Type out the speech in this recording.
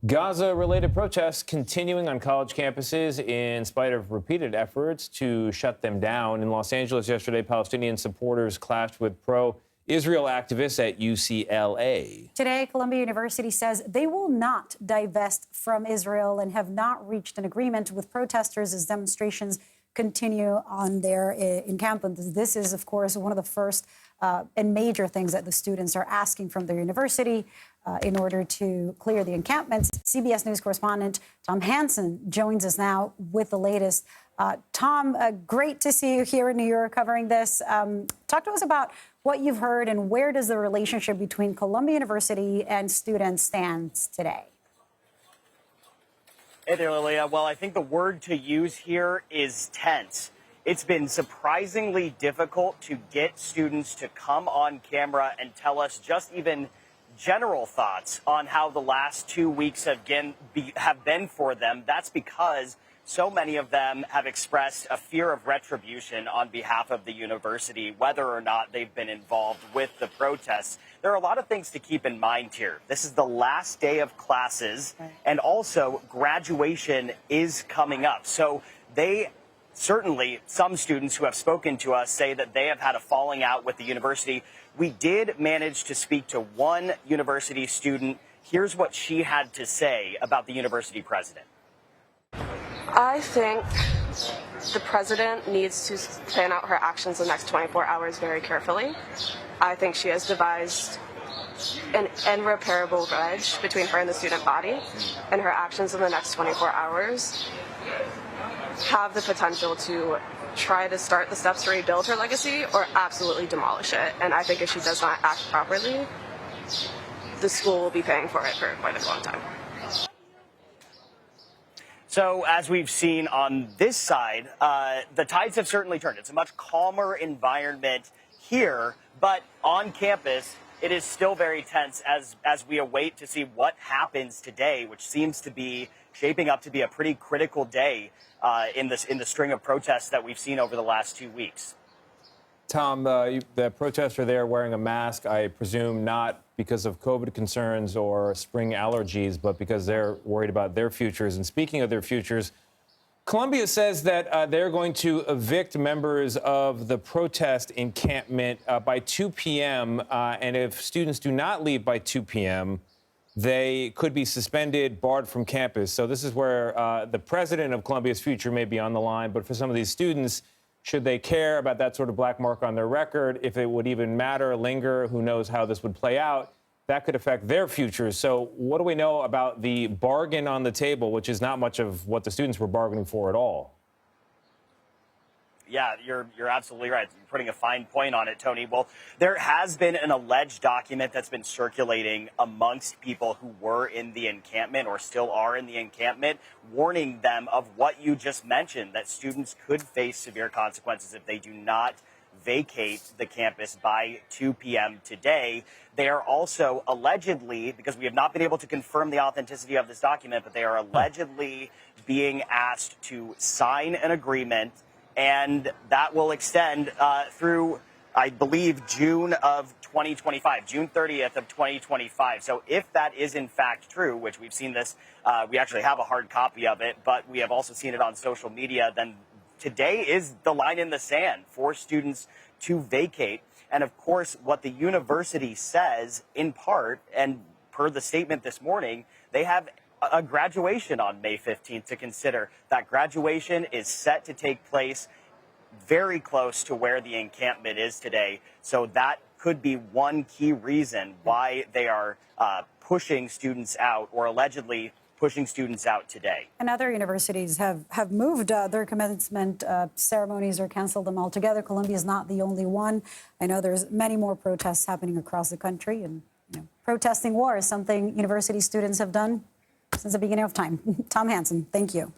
Gaza-related protests continuing on college campuses in spite of repeated efforts to shut them down. In Los Angeles yesterday, Palestinian supporters clashed with pro-Israel activists at UCLA. Today, Columbia University says they will not divest from Israel and have not reached an agreement with protesters as demonstrations continue on their encampment. This is, of course, one of the first and major things that the students are asking from their university in order to clear the encampments. CBS News correspondent Tom Hanson joins us now with the latest. Tom, great to see you here in New York covering this. Talk to us about what you've heard and where does the relationship between Columbia University and students stand today? Hey there, Lilia. Well, I think the word to use here is tense. It's been surprisingly difficult to get students to come on camera and tell us just even general thoughts on how the last 2 weeks have been for them. That's because so many of them have expressed a fear of retribution on behalf of the university, whether or not they've been involved with the protests. There are a lot of things to keep in mind here. This is the last day of classes, and also graduation is coming up. So certainly, some students who have spoken to us say that they have had a falling out with the university. We did manage to speak to one university student. Here's what she had to say about the university president. I think the president needs to plan out her actions the next 24 hours very carefully. I think she has devised an irreparable wedge between her and the student body, and her actions in the next 24 hours have the potential to try to start the steps to rebuild her legacy or absolutely demolish it. And I think if she does not act properly, the school will be paying for it for quite a long time. So as we've seen on this side, the tides have certainly turned. It's a much calmer environment here, but on campus, it is still very tense as we await to see what happens today, which seems to be shaping up to be a pretty critical day in the string of protests that we've seen over the last 2 weeks. Tom, the protests are there wearing a mask, I presume not because of COVID concerns or spring allergies, but because they're worried about their futures. And speaking of their futures, Columbia says that they're going to evict members of the protest encampment by 2 p.m. And if students do not leave by 2 p.m., they could be suspended, barred from campus. So this is where the president of Columbia's future may be on the line. But for some of these students, should they care about that sort of black mark on their record, if it would even matter, linger, who knows how this would play out, that could affect their futures. So what do we know about the bargain on the table, which is not much of what the students were bargaining for at all? Yeah, you're absolutely right. You're putting a fine point on it, Tony. Well, there has been an alleged document that's been circulating amongst people who were in the encampment or still are in the encampment, warning them of what you just mentioned, that students could face severe consequences if they do not vacate the campus by 2 p.m. today. They are also allegedly, because we have not been able to confirm the authenticity of this document, but they are allegedly being asked to sign an agreement, and that will extend through, I believe, June of 2025, June 30th of 2025. So if that is in fact true, which we've seen this, we actually have a hard copy of it, but we have also seen it on social media, then today is the line in the sand for students to vacate. And of course, what the university says in part, and per the statement this morning, they have a graduation on May 15th to consider. That graduation is set to take place very close to where the encampment is today. So that could be one key reason why they are pushing students out, or allegedly pushing students out today. And other universities have moved their commencement ceremonies or canceled them altogether. Columbia is not the only one. I know there's many more protests happening across the country, and protesting war is something university students have done since the beginning of time. Tom Hanson, thank you.